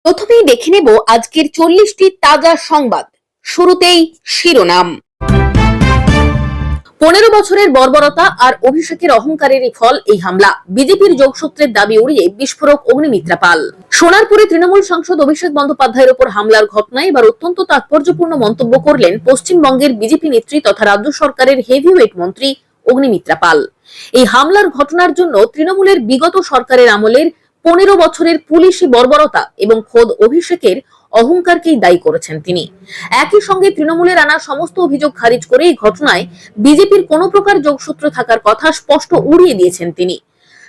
প্রথমেই দেখে নেব আজকের 40টি তাজা সংবাদ। শুরুতেই শিরোনাম। 15 বছরের বর্বরতা আর অভিষেকের অহংকারেরই ফল এই হামলা। বিজেপির যোগসূত্রের দাবি উড়িয়ে বিস্ফোরক অগ্নিমিত্রা পাল। সোনারপুরে তৃণমূল সাংসদ অভিষেক বন্দ্যোপাধ্যায়ের উপর হামলার ঘটনায় এবার অত্যন্ত তাৎপর্যপূর্ণ মন্তব্য করলেন পশ্চিমবঙ্গের বিজেপি নেত্রী তথা রাজ্য সরকারের হেভিওয়েট মন্ত্রী অগ্নিমিত্রা পাল। এই হামলার ঘটনার জন্য তৃণমূলের বিগত সরকারের আমলের 15 বছরের পুলিশি বর্বরতা এবং খোদ অভিষেকের অহংকারকেই দায়ী করেছেন তিনি। একই সঙ্গে তৃণমূলের আনা সমস্ত অভিযোগ খারিজ করে এই ঘটনায় বিজেপির কোনো প্রকার যোগসূত্র থাকার কথা স্পষ্ট উড়িয়ে দিয়েছেন তিনি।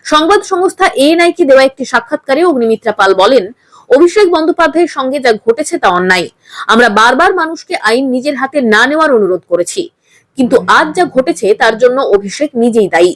সংবাদ সংস্থা এএনআই-কে দেওয়া একটি সাক্ষাৎকারে অগ্নিমিত্রা পাল বলেন, অভিষেক বন্দ্যোপাধ্যায়ের সঙ্গে যা ঘটেছে তা অন্যায়। আমরা বারবার মানুষকে আইন নিজের হাতে না নেওয়ার অনুরোধ করেছি, কিন্তু আজ যা ঘটেছে তার জন্য অভিষেক নিজেই দায়ী।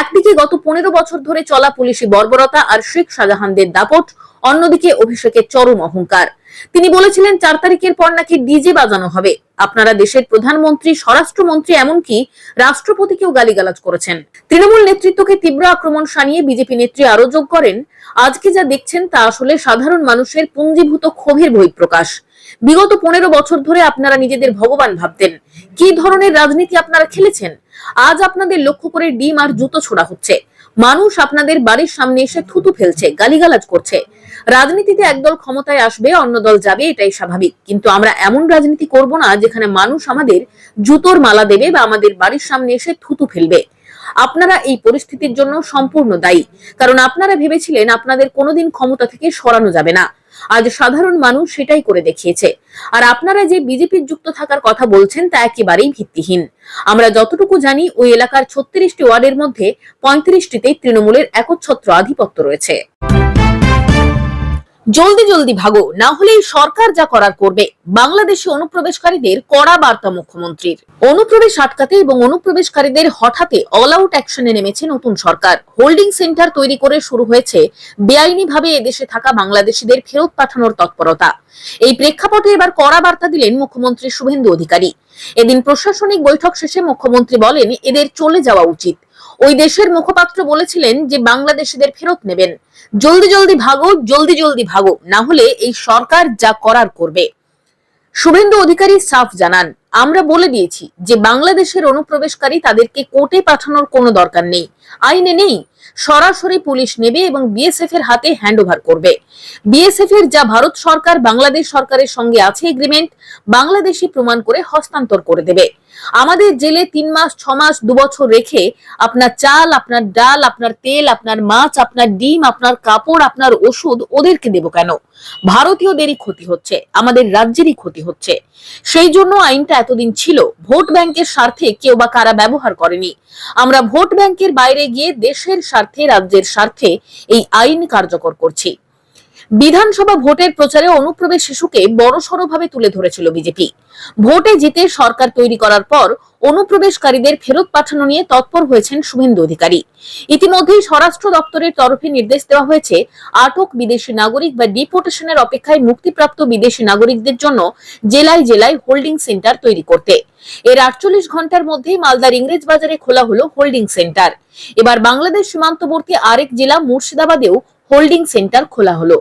একদিকে গত 15 বছর ধরে চলা পুলিশি বর্বরতা আর শেখ শাহজাহানদের দাপট, অন্যদিকে অভিষেকের চরম অহংকার। তিনি বলেছিলেন 4 তারিখের পর নাকি ডিজে বাজানো হবে। আপনারা দেশের প্রধানমন্ত্রী, স্বরাষ্ট্রমন্ত্রী, এমনকি রাষ্ট্রপতিকেও গালিগালাজ করেছেন। তৃণমূল নেতৃত্বকে তীব্র আক্রমণ শানিয়ে বিজেপি নেত্রী আরো যোগ করেন, আজকে যা দেখছেন তা আসলে সাধারণ মানুষের পুঞ্জীভূত ক্ষোভের বহিঃপ্রকাশ। বিগত 15 বছর ধরে আপনারা নিজেদের ভগবান ভাবতেন। কি ধরনের রাজনীতি আপনারা খেলেছেন? আজ আপনাদের লক্ষ্য করে ডিম আর জুতো ছোড়া হচ্ছে। মানুষ আপনাদের বাড়ির সামনে এসে থুতু ফেলছে, গালিগালাজ করছে। রাজনীতিতে একদল ক্ষমতায় আসবে, অন্য দল যাবে, এটাই স্বাভাবিক। কিন্তু আমরা এমন রাজনীতি করব না যেখানে মানুষ আমাদের জুতোর মালা দেবে বা আমাদের বাড়ির সামনে এসে থুতু ফেলবে। আপনারা এই পরিস্থিতির জন্য সম্পূর্ণ দায়ী, কারণ আপনারা ভেবেছিলেন আপনাদের কোনোদিন ক্ষমতা থেকে সরানো যাবে না। আজ সাধারণ মানুষ সেটাই করে দেখিয়েছে। আর আপনারা যে বিজেপির যুক্ত থাকার কথা বলছেন তা একেবারেই ভিত্তিহীন। আমরা যতটুকু জানি ওই এলাকার 36টি ওয়ার্ডের মধ্যে 35টিতে তৃণমূলের একচ্ছত্র আধিপত্য রয়েছে। জলদি জলদি ভাগো, না হলে সরকার যা করার করবে। বাংলাদেশে অনুপ্রবেশকারীদের কড়া বার্তা মুখ্যমন্ত্রীর। অনুপ্রবেশ আটকাতে এবং অনুপ্রবেশকারীদের হঠাতে অল আউট অ্যাকশনে নেমেছে নতুন সরকার। হোল্ডিং সেন্টার তৈরি করে শুরু হয়েছে বেআইনিভাবে এদেশে থাকা বাংলাদেশিদের ফেরত পাঠানোর তৎপরতা। এই প্রেক্ষাপটে এবার কড়া বার্তা দিলেন মুখ্যমন্ত্রী শুভেন্দু অধিকারী। এদিন প্রশাসনিক বৈঠক শেষে মুখ্যমন্ত্রী বলেন, এদের চলে যাওয়া উচিত। ওই দেশের মুখপাত্র বলেছিলেন যে বাংলাদেশিদের ফেরত নেবেন। জলদি জলদি ভাগো, জলদি জলদি ভাগো, না হলে এই সরকার যা করার করবে। শুভেন্দু অধিকারী সাফ জানান, আমরা বলে দিয়েছি যে বাংলাদেশের অনুপ্রবেশকারী তাদেরকে কোর্টে পাঠানোর কোনো দরকার নেই, আইনে নেই। সরাসরি পুলিশ নেবে এবং বিএসএফ এর হাতে হ্যান্ডওভার করবে। বিএসএফ এর যা ভারত সরকার বাংলাদেশ সরকারের সঙ্গে আছে এগ্রিমেন্ট, বাংলাদেশি প্রমাণ করে হস্তান্তর করে দেবে। আমাদের জেলে 3 মাস, 6 মাস, 2 বছর রেখে আপনার চাল, আপনার ডাল, আপনার তেল, আপনার মাছ, আপনার ডিম, আপনার কাপড়, আপনার ওষুধ ওদেরকে দেব কেন? ভারতীয়দেরই ক্ষতি হচ্ছে, আমাদের রাজ্যেরই ক্ষতি হচ্ছে। সেই জন্য আইনটা এতদিন ছিল। ভোট ব্যাংকের স্বার্থে কেউ বা কারা ব্যবহার করেনি। আমরা ভোট ব্যাংকের বাইরে গিয়ে দেশের স্বার্থে, রাজ্যের স্বার্থে এই আইন কার্যকর করছি। বিধানসভা ভোটের প্রচারে অনুপ্রবেশ শিশুকে বড়সড়ভাবে তুলে ধরেছিল বিজেপি। ভোটে জিতে সরকার তৈরি করার পর অনুপ্রবেশকারীদের ফেরত পাঠানো নিয়ে তৎপর হয়েছেন শুভেন্দু অধিকারী। ইতিমধ্যেই স্বরাষ্ট্র দপ্তরের তরফে নির্দেশ দেওয়া হয়েছে, আটক বিদেশি নাগরিক বা ডিপোর্টেশনের অপেক্ষায় মুক্তিপ্রাপ্ত বিদেশি নাগরিকদের জন্য জেলায় জেলায় হোল্ডিং সেন্টার তৈরি করতে। এর 48 ঘন্টার মধ্যেই মালদার ইংরেজ বাজারে খোলা হলো হোল্ডিং সেন্টার। এবার বাংলাদেশ সীমান্তবর্তী আরেক জেলা মুর্শিদাবাদেও হোল্ডিং সেন্টার খোলা হলো।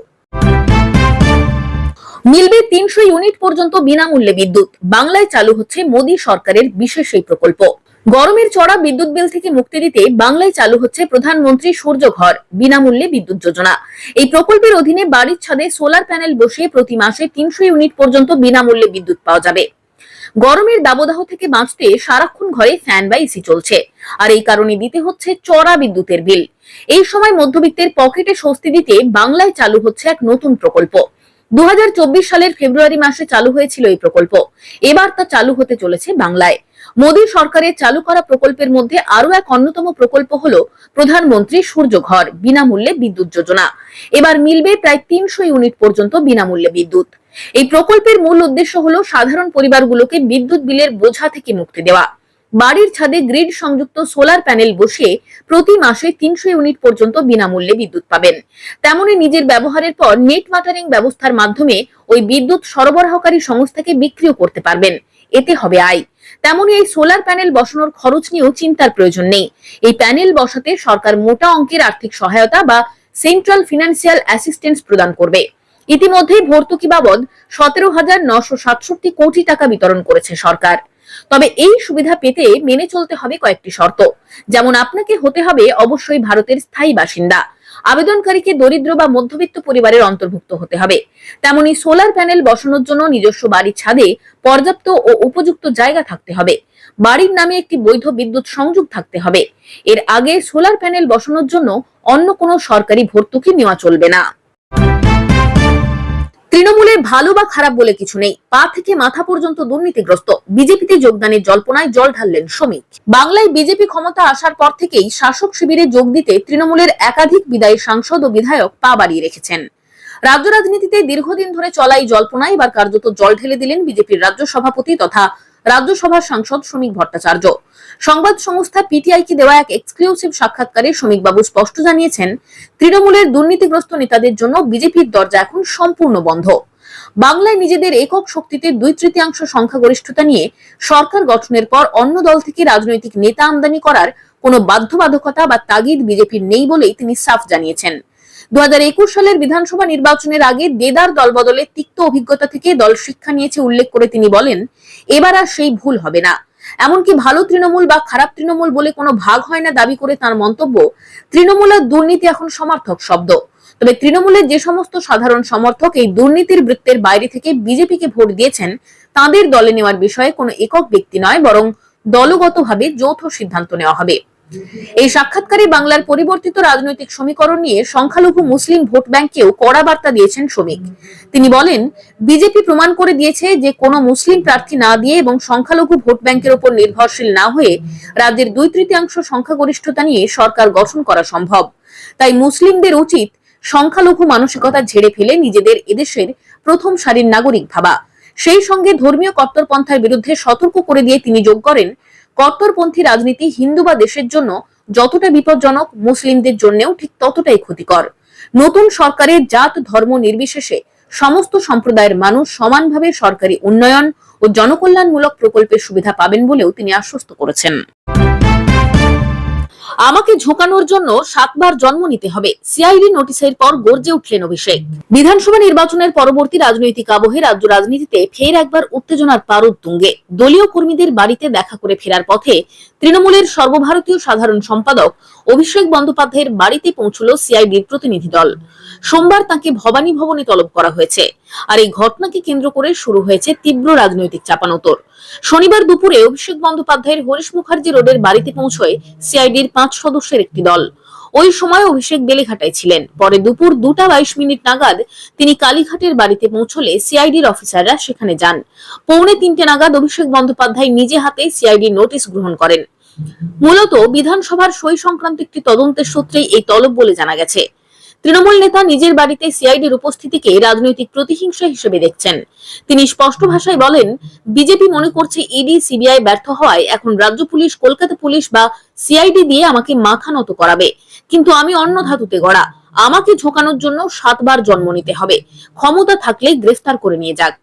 মিলবে 300 ইউনিট পর্যন্ত বিনামূল্যে বিদ্যুৎ। বাংলায় চালু হচ্ছে মোদী সরকারের বিশেষ এই প্রকল্প। গরমের চড়া বিদ্যুৎ বিল থেকে মুক্তি দিতে বাংলায় চালু হচ্ছে প্রধানমন্ত্রী সূর্য ঘর বিনামূল্যে বিদ্যুৎ যোজনা। এই প্রকল্পের অধীনে বাড়ির ছাদে সোলার প্যানেল বসিয়ে প্রতি মাসে 300 ইউনিট পর্যন্ত বিনামূল্যে বিদ্যুৎ পাওয়া যাবে। গরমের দাবদাহ থেকে বাঁচতে সারাক্ষণ ঘরে ফ্যান বা এসি চলছে, আর এই কারণে দিতে হচ্ছে চড়া বিদ্যুতের বিল। এই সময় মধ্যবিত্তের পকেটে স্বস্তি দিতে বাংলায় চালু হচ্ছে এক নতুন প্রকল্প। 2024 সালের ফেব্রুয়ারি মাসে চালু হয়েছিল এই প্রকল্প। এবার তা চালু হতে চলেছে বাংলায়। মোদী সরকারের চালু করা প্রকল্পের মধ্যে আরো এক অন্যতম প্রকল্প হলো প্রধানমন্ত্রী সূর্য ঘর বিনামূল্যে বিদ্যুৎ যোজনা। এবার মিলবে প্রায় 300 ইউনিট পর্যন্ত বিনামূল্যে বিদ্যুৎ। এই প্রকল্পের মূল উদ্দেশ্য হলো সাধারণ পরিবারগুলোকে বিদ্যুৎ বিলের বোঝা থেকে মুক্তি দেওয়া। বাড়ির ছাদে গ্রিড সংযুক্ত সোলার প্যানেল বসিয়ে প্রতি মাসে 300 ইউনিট পর্যন্ত বিনামূল্যে বিদ্যুৎ পাবেন। তেমনি নিজের ব্যবহারের পর নেট মাটারিং ব্যবস্থার মাধ্যমে ওই বিদ্যুৎ সরবরাহকারী সংস্থাকে বিক্রিও করতে পারবেন। এতে হবে আয়। তেমনি এই সোলার প্যানেল বসানোর খরচ নিয়েও চিন্তার প্রয়োজন নেই। এই প্যানেল বসাতে সরকার মোটা অঙ্কের আর্থিক সহায়তা বা সেন্ট্রাল ফিনান্সিয়াল অ্যাসিস্ট্যান্স প্রদান করবে। ইতিমধ্যেই ভর্তুকি বাবদ 17,967 কোটি টাকা বিতরণ করেছে সরকার। তবে এই সুবিধা পেতে মেনে চলতে হবে কয়েকটি শর্ত। যেমন আপনাকে হতে হবে অবশ্যই ভারতের স্থায়ী বাসিন্দা, আবেদনকারীকে দরিদ্র বা মধ্যবিত্ত পরিবারের অন্তর্ভুক্ত হতে হবে, তেমনি সোলার প্যানেল বসানোর জন্য নিজস্ব বাড়ির ছাদে পর্যাপ্ত ও উপযুক্ত জায়গা থাকতে হবে, বাড়ির নামে একটি বৈধ বিদ্যুৎ সংযোগ থাকতে হবে। এর আগে সোলার প্যানেল বসানোর জন্য অন্য কোনো সরকারি ভর্তুকি নেওয়া চলবে না। তৃণমূলের ভালো বা খারাপ বলে কিছু নেই, পা থেকে মাথা পর্যন্ত দুর্নীতিগ্রস্ত। বিজেপিতে যোগদানের জল্পনায় জল ঢাললেন শ্রমিক। বাংলায় বিজেপি ক্ষমতা আসার পর থেকেই শাসক শিবিরে যোগ দিতে তৃণমূলের একাধিক বিদায়ী সাংসদ ও বিধায়ক পা বাড়িয়ে রেখেছেন। রাজ্য রাজনীতিতে দীর্ঘদিন ধরে চলা এই জল্পনায় এবার কার্যত জল ঢেলে দিলেন বিজেপির রাজ্য সভাপতি তথা রাজ্যসভার সাংসদ শ্রমিক ভট্টাচার্য। সংবাদ সংস্থা পিটিআইকে দেওয়া এক এক্সক্লুসিভ সাক্ষাৎকারে শ্রমিকবাবু স্পষ্ট জানিয়েছেন, তৃণমূলের দুর্নীতিগ্রস্ত নেতাদের জন্য বিজেপির দরজা এখন সম্পূর্ণ বন্ধ। বাংলায় নিজেদের একক শক্তিতে 2/3 সংখ্যাগরিষ্ঠতা নিয়ে সরকার গঠনের পর অন্য দল থেকে রাজনৈতিক নেতা আমদানি করার কোনো বাধ্যবাধকতা বা তাগিদ বিজেপির নেই বলেই তিনি সাফ জানিয়েছেন। 2021 সালের বিধানসভা নির্বাচনের আগে দেদার দলবদলে তিক্ত অভিজ্ঞতা থেকে দল শিক্ষা নিয়েছে উল্লেখ করে তিনি বলেন, এবার আর সেই ভুল হবে না। এমনকি ভালো তৃণমূল বা খারাপ তৃণমূল বলে কোনো ভাগ হয় না দাবি করে তার মন্তব্য, তৃণমূলের দুর্নীতি এখন সমার্থক শব্দ। তবে তৃণমূলের যে সমস্ত সাধারণ সমর্থক এই দুর্নীতির বৃত্তের বাইরে থেকে বিজেপিকে ভোট দিয়েছেন, তাদের দলে নেওয়ার বিষয়ে কোনো একক ব্যক্তি নয়, বরং দলগতভাবে যৌথ সিদ্ধান্ত নেওয়া হবে। এই সাক্ষাৎকারে বাংলার পরিবর্তিত রাজনৈতিক সমীকরণ নিয়ে সংখ্যালঘু মুসলিম ভোট ব্যাংকেও কড়া বার্তা দিয়েছেন শ্রমিক। তিনি বলেন, বিজেপি প্রমাণ করে দিয়েছে যে কোনো মুসলিম প্রার্থী না দিয়ে এবং সংখ্যালঘু ভোট ব্যাংকের উপর নির্ভরশীল না হয়ে রাজ্যের 2/3 সংখ্যাগরিষ্ঠতা নিয়ে সরকার গঠন করা সম্ভব। তাই মুসলিমদের উচিত সংখ্যালঘু মানসিকতা ঝেড়ে ফেলে নিজেদের এদেশের প্রথম সারির নাগরিক ভাবা। সেই সঙ্গে ধর্মীয় কট্টরপন্থার বিরুদ্ধে সতর্ক করে দিয়ে তিনি যোগ করেন, কট্টরপন্থী রাজনীতি হিন্দু বা দেশের জন্য যতটা বিপজ্জনক, মুসলিমদের জন্যও ঠিক ততটাই ক্ষতিকর। নতুন সরকারের জাত ধর্ম নির্বিশেষে সমস্ত সম্প্রদায়ের মানুষ সমানভাবে সরকারি উন্নয়ন ও জনকল্যাণমূলক প্রকল্পের সুবিধা পাবেন বলেও তিনি আশ্বস্ত করেছেন। আমাকে ঝোঁকানোর জন্য 7 বার জন্ম নিতে হবে, সিআইডি নোটিশের পর গর্জে উঠলেন অভিষেক। বিধানসভা নির্বাচনের পরবর্তী রাজনৈতিক আবহে রাজ্য রাজনীতিতে ফের একবার উত্তেজনার পারদ তুঙ্গে। দলীয় কর্মীদের বাড়িতে দেখা করে ফেরার পথে তৃণমূলের সর্বভারতীয় সাধারণ সম্পাদক অভিষেক বন্দ্যোপাধ্যায়ের বাড়িতে পৌঁছল সিআইডির প্রতিনিধি দল। সোমবার তাকে ভবানী ভবনে তলব করা হয়েছে। আর এই ঘটনাকে কেন্দ্র করে শুরু হয়েছে তীব্র রাজনৈতিক চাপানোতর। শনিবার দুপুরে অভিষেক বন্দ্যোপাধ্যায়ের হরিশ মুখার্জি রোডের বাড়িতে পৌঁছয় সিআইডির 5 সদস্যের একটি দল। ওই সময় অভিষেক বেলেঘাটায় ছিলেন। পরে দুপুর 2:22 নাগাদ তিনি কালীঘাটের বাড়িতে পৌঁছলে সিআইডির অফিসাররা সেখানে যান। 2:45 নাগাদ অভিষেক বন্দ্যোপাধ্যায় নিজে হাতে সিআইডির নোটিশ গ্রহণ করেন। মূলত বিধানসভার সই সংক্রান্ত একটি তদন্তের সূত্রেই এই তলব বলে জানা গেছে। তৃণমূল নেতা নিজের বাড়িতে সিআইডির উপস্থিতিকে রাজনৈতিক প্রতিহিংসা হিসেবে দেখছেন। তিনি স্পষ্ট ভাষায় বলেন, বিজেপি মনে করছে ইডি সিবিআই ব্যর্থ হওয়ায় এখন রাজ্য পুলিশ, কলকাতা পুলিশ বা সিআইডি দিয়ে আমাকে মাথা নত করাবে। কিন্তু আমি অন্য ধাতুতে গড়া, আমাকে ঝোঁকানোর জন্য 7 বার জন্ম নিতে হবে, ক্ষমতা থাকলে গ্রেফতার করে নিয়ে যাক।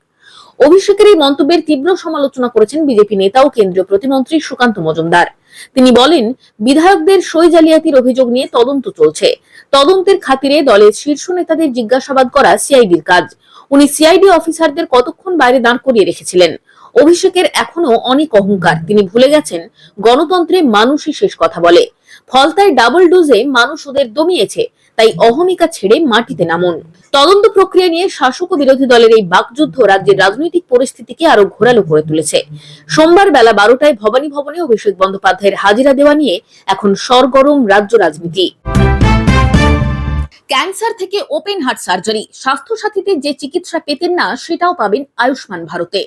অভিষেকের এই মন্তব্যের তীব্র সমালোচনা করেছেন বিজেপি নেতা ও কেন্দ্রীয় প্রতিমন্ত্রী সুকান্ত মজুমদার। তিনি বলেন, বিধায়কদের সই জালিয়াতির অভিযোগ নিয়ে তদন্ত চলছে। তদন্তের খাতিরে দলের শীর্ষ নেতাদের জিজ্ঞাসাবাদ করা সিআইডির কাজ। উনি সিআইডি অফিসারদের কতক্ষণ বাইরে দাঁড় করিয়ে রেখেছিলেন। অভিষেকের এখনো অনেক অহংকার। তিনি ভুলে গেছেন গণতন্ত্রে মানুষই শেষ কথা বলে। ফলতায় ডাবল ডোজে মানুষ ওদের দমিয়েছে। তাই অহমিকা ছেড়ে মাটিতে নামুন। তদন্ত প্রক্রিয়া নিয়ে শাসক ও বিরোধী দলের এই বাকযুদ্ধ রাজ্যের রাজনৈতিক পরিস্থিতিকে আরো ঘোরালো করে তুলেছে। সোমবার বেলা 12টায় ভবানী ভবনে অভিষেক বন্দ্যোপাধ্যায়ের হাজিরা দেওয়া নিয়ে এখন সরগরম রাজ্য রাজনীতি। ক্যান্সার থেকে ওপেন হার্ট সার্জারি, স্বাস্থ্য সাথীতে যে চিকিৎসা পেতেন না সেটাও পাবেন আয়ুষ্মান ভারতে।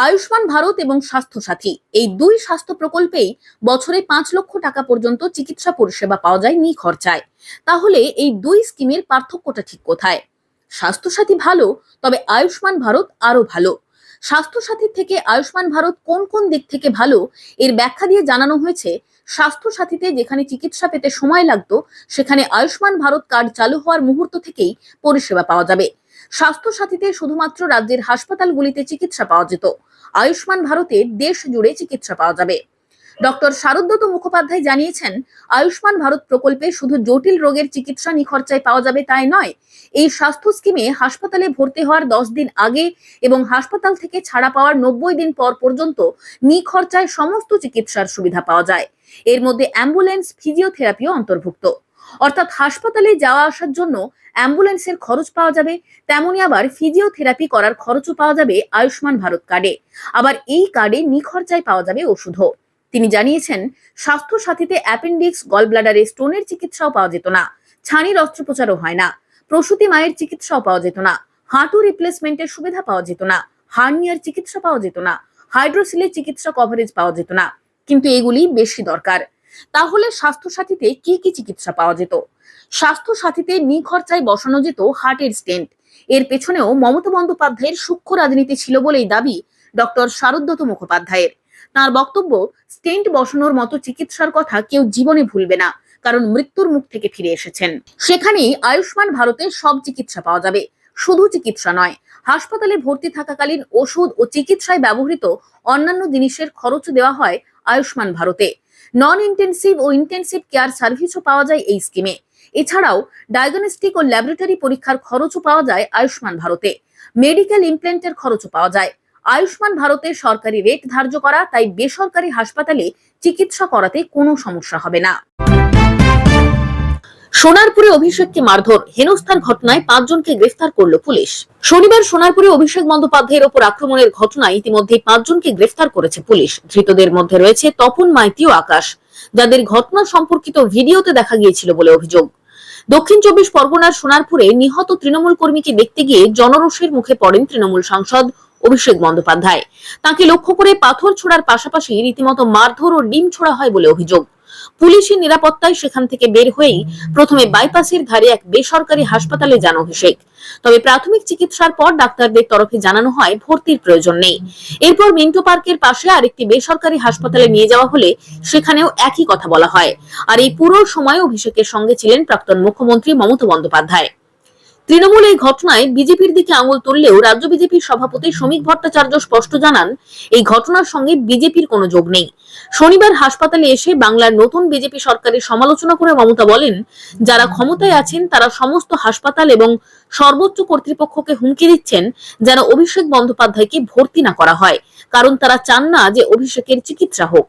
আয়ুষ্মান ভারত এবং স্বাস্থ্য সাথী এই দুই স্বাস্থ্য প্রকল্পেই বছরে 5 লক্ষ টাকা পর্যন্ত চিকিৎসা পরিষেবা পাওয়া যায় নিখরচায়। তাহলে এই দুই স্কিমের পার্থক্যটা ঠিক কোথায়? স্বাস্থ্য সাথী ভালো, তবে আয়ুষ্মান ভারত আরো ভালো। স্বাস্থ্য সাথীর থেকে আয়ুষ্মান ভারত কোন কোন দিক থেকে ভালো এর ব্যাখ্যা দিয়ে জানানো হয়েছে, স্বাস্থ্য সাথীতে যেখানে চিকিৎসা পেতে সময় লাগতো, সেখানে আয়ুষ্মান ভারত কার্ড চালু হওয়ার মুহূর্ত থেকেই পরিষেবা পাওয়া যাবে। স্বাস্থ্য সাথীতে শুধুমাত্র রাজ্যের হাসপাতালগুলিতে চিকিৎসা পাওয়া যেত, আয়ুষ্মান ভারতে দেশ জুড়ে চিকিৎসা পাওয়া যাবে। ডক্টর শারদত্ত মুখোপাধ্যায় জানিয়েছেন, আয়ুষ্মান ভারত প্রকল্পে শুধু জটিল রোগের চিকিৎসা নিখরচায় পাওয়া যাবে তাই নয়, এই স্বাস্থ্য স্কিমে হাসপাতালে ভর্তি হওয়ার 10 দিন আগে এবং হাসপাতাল থেকে ছাড়া পাওয়ার 90 দিন পর পর্যন্ত নিখরচায় সমস্ত চিকিৎসার সুবিধা পাওয়া যায়। এর মধ্যে অ্যাম্বুলেন্স, ফিজিওথেরাপিও অন্তর্ভুক্ত। অর্থাৎ হাসপাতালে যাওয়া আসার জন্য অ্যাম্বুলেন্সের খরচ পাওয়া যাবে, তেমনি আবার ফিজিওথেরাপি করার খরচও পাওয়া যাবে আয়ুষ্মান ভারত কার্ডে। আবার এই কার্ডে নিখরচায় পাওয়া যাবে ওষুধও। তিনি জানিয়েছেন, স্বাস্থ্য সাথীতে অ্যাপেন্ডিক্স, গল ব্লাডারে স্টোনের চিকিৎসাও পাওয়া যেত না, ছানির অস্ত্রোপচারও হয় না, প্রসূতি মায়ের চিকিৎসাও পাওয়া যেত না, হাঁটু রিপ্লেসমেন্টের সুবিধা পাওয়া যেত না, হার্নিয়ার চিকিৎসা পাওয়া যেত না, হাইড্রোসিলের চিকিৎসা কভারেজ পাওয়া যেত না। কিন্তু এগুলি বেশি দরকার। তাহলে স্বাস্থ্য সাথীতে কি কি চিকিৎসা পাওয়া যেত? স্বাস্থ্য সাথীতে নিখরচায় বসানো যেত হার্টের স্টেন্ট। এর পেছনেও মমতা বন্দ্যোপাধ্যায়ের সূক্ষ্ম রাজনীতি ছিল বলেই দাবি ডক্টর শারদত্ত মুখোপাধ্যায়ের। তার বক্তব্য, স্টেন্ট বসানোর মতো চিকিৎসার কথা কেউ জীবনে ভুলবে না, কারণ মৃত্যুর মুখ থেকে ফিরে এসেছেন। সেখানেই আয়ুষ্মান ভারতের সব চিকিৎসা পাওয়া যাবে। শুধু চিকিৎসা নয়, হাসপাতালে ভর্তি থাকাকালীন ওষুধ ও চিকিৎসায় ব্যবহৃত অন্যান্য জিনিসের খরচ দেওয়া হয় আয়ুষ্মান ভারতে। নন ইন্টেন্সিভ ও ইন্টেন্সিভ কেয়ার সার্ভিসও পাওয়া যায় এই স্কিমে। এছাড়াও ডায়াগনস্টিক ও ল্যাবরেটরি পরীক্ষার খরচও পাওয়া যায় আয়ুষ্মান ভারতে। মেডিকেল ইমপ্ল্যান্টের খরচও পাওয়া যায়। আয়ুষ্মান ভারতে সরকারি রেট ধার্য করা, তাই বেসরকারি হাসপাতালে চিকিৎসা করাতে কোনো সমস্যা হবে না। সোনারপুরে অভিষেককে মারধর, হেনস্থার ঘটনায় 5 জনকে গ্রেফতার করল পুলিশ। শনিবার সোনারপুরে অভিষেক বন্দ্যোপাধ্যায়ের ওপর আক্রমণের ঘটনায় ইতিমধ্যে 5 জনকে গ্রেফতার করেছে পুলিশ। ধৃতদের মধ্যে রয়েছে তপন মাইতি ও আকাশ, যাদের ঘটনা সম্পর্কিত ভিডিওতে দেখা গিয়েছিল বলে অভিযোগ। দক্ষিণ 24 পরগনার সোনারপুরে নিহত তৃণমূল কর্মীকে দেখতে গিয়ে জনরোষের মুখে পড়েন তৃণমূল সাংসদ অভিষেক বন্দ্যোপাধ্যায়। তাকে লক্ষ্য করে পাথর ছোড়ার পাশাপাশি রীতিমতো মারধর ও ডিম ছোড়া হয় বলে অভিযোগ। পুলিশের নিরাপত্তায় সেখান থেকে বের হয়েই প্রথমে বাইপাসের ধারে এক বেসরকারি হাসপাতালে যান অভিষেক। তবে প্রাথমিক চিকিৎসার পর ডাক্তারদের তরফে জানানো হয় ভর্তির প্রয়োজন নেই। এরপর মিন্টো পার্কের পাশে আরেকটি বেসরকারি হাসপাতালে নিয়ে যাওয়া হলে সেখানেও একই কথা বলা হয়। আর এই পুরো সময় অভিষেকের সঙ্গে ছিলেন প্রাক্তন মুখ্যমন্ত্রী মমতা বন্দ্যোপাধ্যায়। তৃণমূল এই ঘটনায় বিজেপির দিকে আঙুল তুললেও রাজ্য বিজেপির সভাপতি শ্রমিক ভট্টাচার্য স্পষ্ট জানান, এই ঘটনার সঙ্গে বিজেপির কোনো যোগ নেই। শনিবার হাসপাতালে এসে বাংলার নতুন বিজেপি সরকারের সমালোচনা করে মমতা বলেন, যারা ক্ষমতায় আছেন তারা সমস্ত হাসপাতাল এবং সর্বোচ্চ কর্তৃপক্ষকে হুমকি দিচ্ছেন যেন অভিষেক বন্দ্যোপাধ্যায়কে ভর্তি না করা হয়, কারণ তারা চান না যে অভিষেকের চিকিৎসা হোক।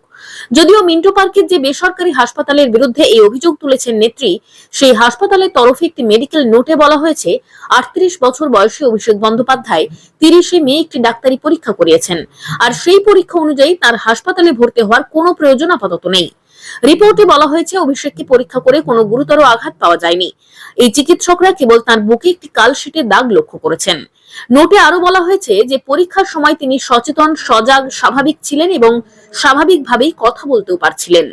যদিও মিন্টো পার্কের যে বেসরকারি হাসপাতালের বিরুদ্ধে এই অভিযোগ তুলেছেন নেত্রী, সেই হাসপাতালের তরফে একটি মেডিকেল নোটে বলা হয়েছে 38 বছর বয়সী অভিষেক বন্দ্যোপাধ্যায় 30 মে একটি ডাক্তারি পরীক্ষা করিয়েছেন, আর সেই পরীক্ষা অনুযায়ী তার হাসপাতালে ভর্তি হওয়ার কোনো প্রয়োজন আপাতত নেই। রিপোর্টে বলা হয়েছে অভিষেককে পরীক্ষা করে কোনো গুরুতর আঘাত পাওয়া যায়নি। এই চিকিৎসকরা কেবল তার বুকে একটি কালশিটের দাগ লক্ষ্য করেছেন। নোটে আরো বলা হয়েছে যে পরীক্ষার সময় তিনি সচেতন, সজাগ, স্বাভাবিক ছিলেন এবং স্বাভাবিকভাবেই কথা বলতেও পারছিলেন।